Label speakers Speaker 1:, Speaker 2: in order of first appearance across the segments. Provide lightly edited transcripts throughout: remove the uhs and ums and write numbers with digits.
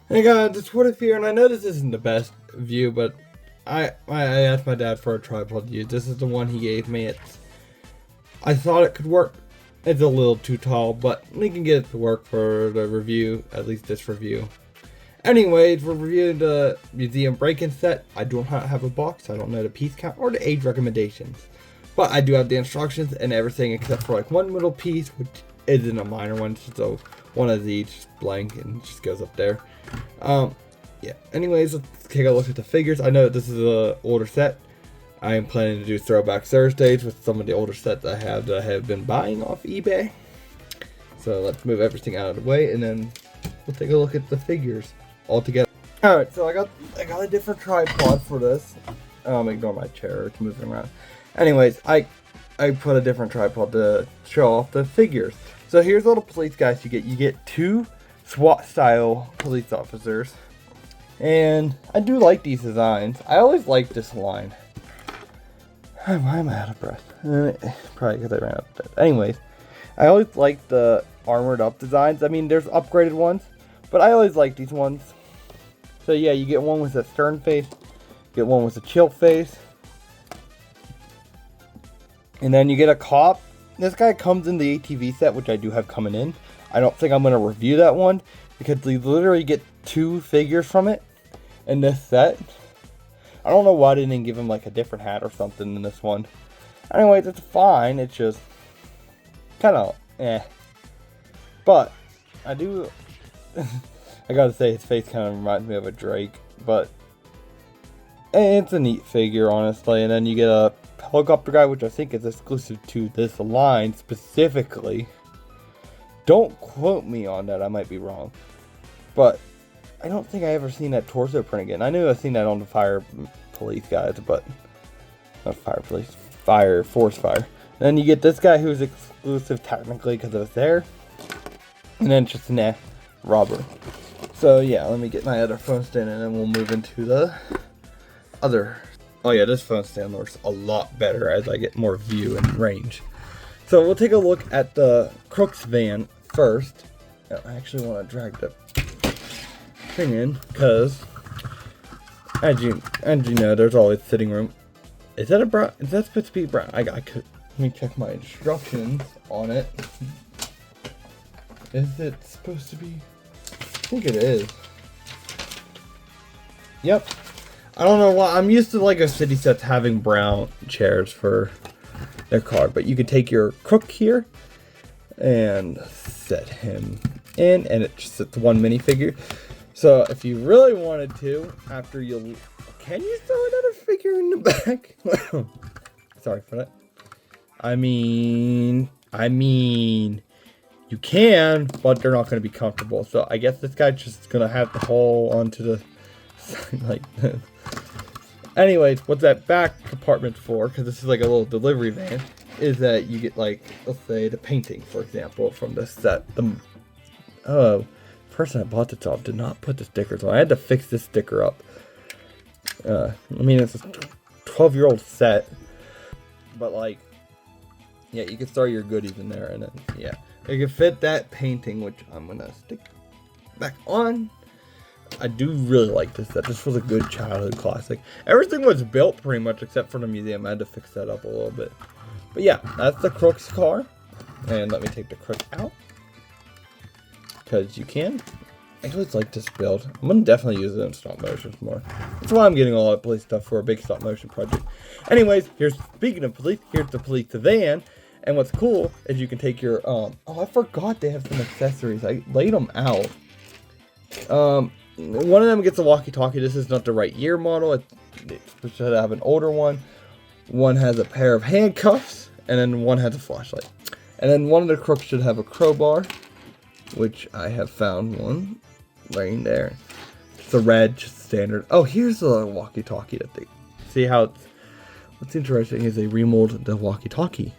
Speaker 1: Hey guys, it's What If here, and I know this isn't the best view, but I asked my dad for a tripod to use. This is the one he gave me. I thought it could work. It's a little too tall, but we can get it to work for the review, at least this review. Anyways, we're reviewing the museum break-in set. I do not have a box. I don't know the piece count or the age recommendations, but I do have the instructions and everything except for like one little piece, which isn't a minor one. So one of these just blank and just goes up there. Yeah. Anyways, let's take a look at the figures. I know this is an older set. I am planning to do throwback Thursdays with some of the older sets I have been buying off eBay. So let's move everything out of the way, and then we'll take a look at the figures all together. All right. So I got a different tripod for this. Ignore my chair; it's moving around. Anyways, I put a different tripod to show off the figures. So here's all the police guys you get. You get two SWAT style police officers, and I do like these designs. I always like this line. Why am I out of breath? Probably because I ran out of breath. Anyways, I always like the armored up designs. I mean, there's upgraded ones, but I always like these ones. So yeah, you get one with a stern face, get one with a chill face, and then you get a cop. This guy comes in the ATV set, which I do have coming in. I don't think I'm going to review that one because you literally get two figures from it in this set. I don't know why they didn't give him like a different hat or something in this one. Anyways, it's fine. It's just kind of But I do, I gotta say his face kind of reminds me of a Drake. But it's a neat figure, honestly. And then you get a helicopter guy, which I think is exclusive to this line specifically. Don't quote me on that, I might be wrong. But I don't think I ever seen that torso print again. I knew I've seen that on the fire police guys, but not fire police, force fire. And then you get this guy who's exclusive technically because it was there. And then just an robber. So yeah, let me get my other phone stand and then we'll move into the other. Oh yeah, this phone stand works a lot better as I get more view and range. So we'll take a look at the Crooks van first. I actually want to drag the thing in because, as you know, there's always sitting room. Is that a brown? Is that supposed to be brown? I could. Let me check my instructions on it. Is it supposed to be? I think it is. Yep. I don't know why. I'm used to Lego City sets having brown chairs for their car, but you could take your Crook here and set him in, and it just sets one minifigure. So if you really wanted to, after you can you throw another figure in the back? Sorry for that. I mean, you can, but they're not going to be comfortable. So I guess this guy's just going to have to hold onto the side like this. Anyways, what that back compartment for, because this is like a little delivery van, is that you get like, let's say the painting, for example, from the set. The person I bought this off did not put the stickers on. I had to fix this sticker up. I mean, it's a 12-year-old set, but like, yeah, you can throw your goodies in there, and then yeah, you can fit that painting, which I'm gonna stick back on. I do really like this set. This was a good childhood classic. Everything was built pretty much except for the museum. I had to fix that up a little bit. But yeah, that's the Crooks car. And let me take the Crook out, because you can. I always like this build. I'm going to definitely use it in stop motions more. That's why I'm getting a lot of police stuff for a big stop motion project. Anyways, speaking of police, here's the police van. And what's cool is you can take your, oh, I forgot they have some accessories. I laid them out. One of them gets a walkie-talkie. This is not the right year model. It should have an older one. One has a pair of handcuffs, and then one has a flashlight. And then one of the Crooks should have a crowbar, which I have found one laying there. It's a red, just standard. Oh, here's the walkie-talkie that they see how it's. What's interesting is they remolded the walkie-talkie.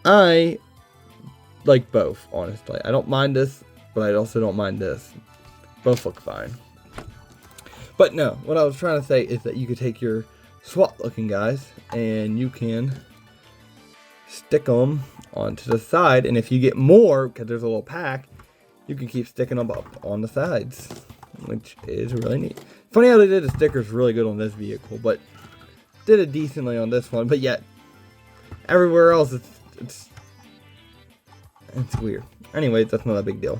Speaker 1: I like both, honestly. I don't mind this, but I also don't mind this. Both look fine. But no, what I was trying to say is that you could take your SWAT looking guys and you can stick them onto the side. And if you get more, because there's a little pack, you can keep sticking them up on the sides. which is really neat. Funny how they did the stickers really good on this vehicle, but did it decently on this one. But yet, everywhere else, it's weird. Anyways, that's not a big deal.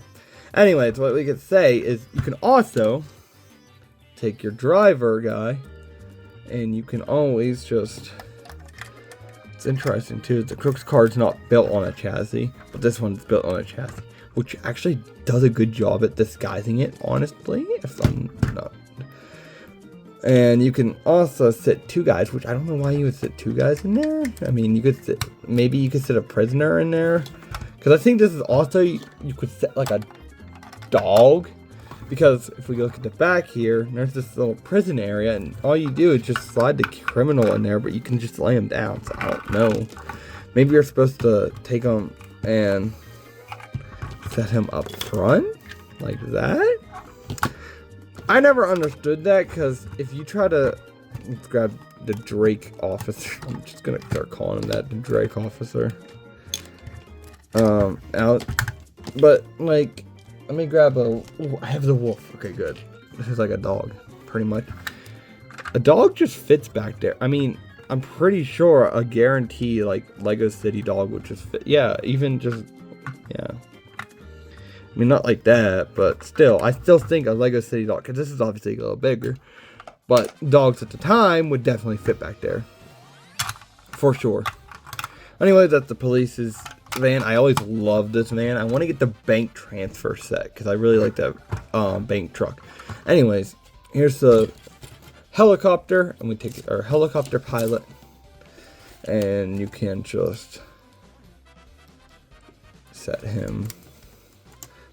Speaker 1: Anyways, what we could say is you can also take your driver guy, and you can always just... It's interesting too. The Crooks card's not built on a chassis, but this one's built on a chassis, which actually does a good job at disguising it, honestly, if I'm not. And you can also sit 2 guys, which I don't know why you would sit 2 guys in there. I mean, you could sit, maybe you could sit a prisoner in there, because I think this is also, you could sit like a dog, because if we look at the back here, there's this little prison area, and all you do is just slide the criminal in there, but you can just lay him down. So I don't know. Maybe you're supposed to take him and set him up front like that. I never understood that, because if you try to, let's grab the Drake officer. I'm just gonna start calling him that, the Drake officer. Out, but like. Let me grab a... Ooh, I have the wolf. Okay, good. This is like a dog, pretty much. A dog just fits back there. I mean, I'm pretty sure a guarantee, like, Lego City dog would just fit. Yeah, even just... Yeah. I mean, not like that, but still. I still think a Lego City dog, because this is obviously a little bigger. But dogs at the time would definitely fit back there. For sure. Anyways, that's the police's van. I always love this van. I want to get the bank transfer set because I really like that bank truck. Anyways, here's the helicopter, and we take our helicopter pilot, and you can just set him.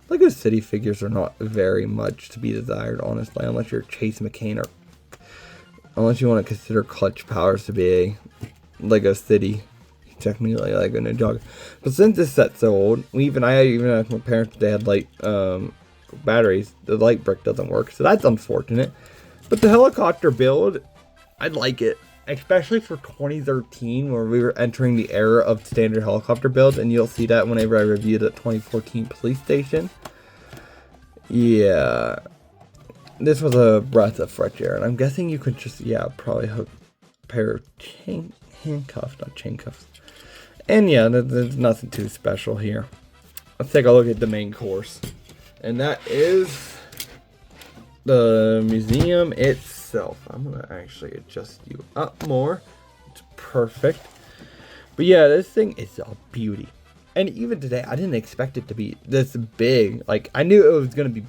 Speaker 1: Lego City figures are not very much to be desired, honestly, unless you're Chase McCain, or unless you want to consider Clutch Powers to be a Lego City. Technically like a Ninjago, but since this set's so old, I even asked my parents if they had light batteries. The light brick doesn't work, so that's unfortunate. But the helicopter build, I like it, especially for 2013, where we were entering the era of standard helicopter builds, and you'll see that whenever I review the 2014 police station. Yeah, this was a breath of fresh air, and I'm guessing you could just probably hook a pair of handcuffs, not chain cuffs. And yeah, there's nothing too special here. Let's take a look at the main course. And that is the museum itself. I'm going to actually adjust you up more. It's perfect. But yeah, this thing is a beauty. And even today, I didn't expect it to be this big. Like, I knew it was going to be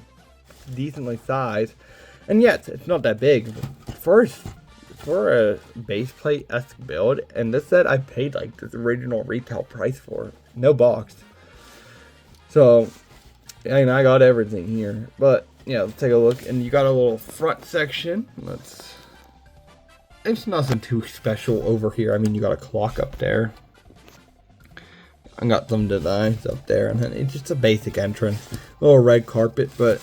Speaker 1: decently sized. And yet, it's not that big. For a base plate-esque build, and this set I paid like the original retail price for, no box. So, I got everything here. But yeah, let's take a look, and you got a little front section. It's nothing too special over here. I mean, you got a clock up there. I got some designs up there, and then it's just a basic entrance, a little red carpet. But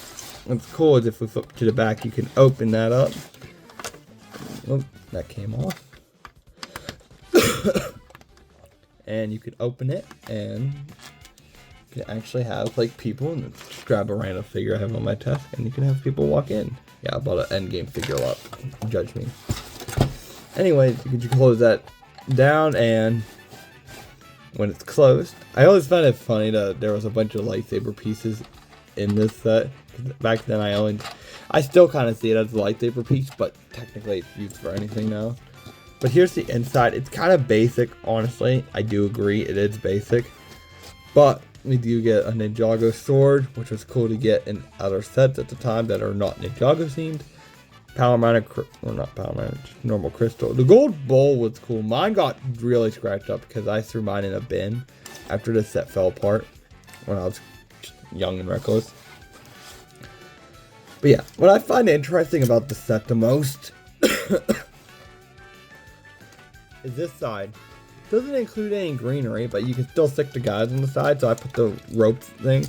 Speaker 1: what's cool is if we flip to the back, you can open that up. Oh, that came off. And you can open it, and you can actually have like people, and just grab a random figure I have on my desk, and you can have people walk in. Yeah, I bought an endgame figure lot. Judge me. Anyways, you can close that down, and when it's closed, I always found it funny that there was a bunch of lightsaber pieces in this set. Back then, I still kind of see it as a lightsaber piece, but technically it's used for anything now. But here's the inside. It's kind of basic, honestly. I do agree, it is basic. But we do get a Ninjago sword, which was cool to get in other sets at the time that are not Ninjago themed. Power Miner, well, not Power Miner, just normal crystal. The gold bowl was cool. Mine got really scratched up because I threw mine in a bin after the set fell apart when I was young and reckless. But yeah, what I find interesting about the set the most is this side. It doesn't include any greenery, but you can still stick the guys on the side, so I put the rope thing.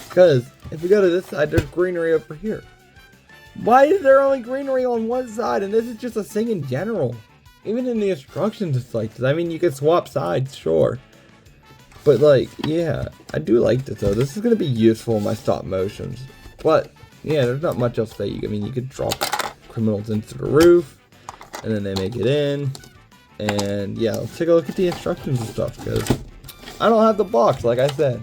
Speaker 1: Because if we go to this side, there's greenery over here. Why is there only greenery on one side? And this is just a thing in general. Even in the instructions, it's like this. I mean, you can swap sides, sure. But like, yeah, I do like this though. This is going to be useful in my stop motions. But yeah, there's not much else to say. I mean, you could drop criminals into the roof, and then they make it in. And yeah, let's take a look at the instructions and stuff, because I don't have the box, like I said.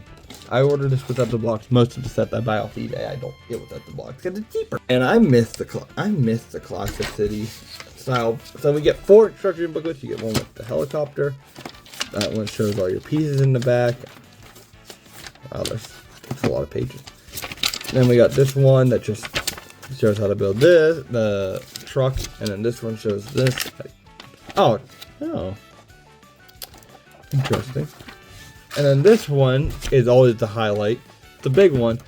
Speaker 1: I ordered this without the box. Most of the sets I buy off eBay, I don't get without the box because it's cheaper. And I miss the Classic City style. So we get 4 instruction booklets. You get one with the helicopter. That one shows all your pieces in the back. Wow, that's a lot of pages. Then we got this one that just shows how to build this, the truck, and then this one shows this. Oh, interesting. And then this one is always the highlight, the big one,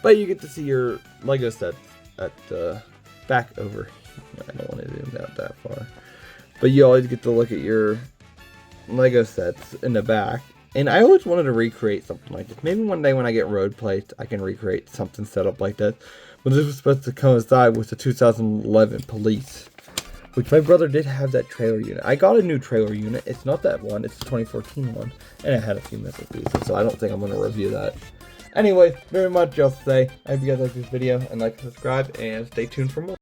Speaker 1: but you get to see your Lego sets at the back over. I don't want to zoom out that far, but you always get to look at your Lego sets in the back. And I always wanted to recreate something like this. Maybe one day when I get road plates, I can recreate something set up like this. But this was supposed to coincide with the 2011 police, which my brother did have that trailer unit. I got a new trailer unit. It's not that one. It's the 2014 one. And it had a few missing pieces, so I don't think I'm going to review that. Anyway, very much else to say. I hope you guys like this video and like and subscribe, and stay tuned for more.